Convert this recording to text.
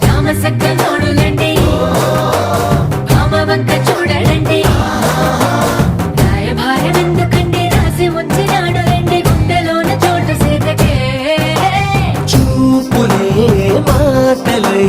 రామసక్క నోడులండి భామవంక చూడలండి రాయభారం ఎందుకండి రాసి ఉంచినాడు రండి గుండెలోన చోటు సీతకే చూపులే మాటలై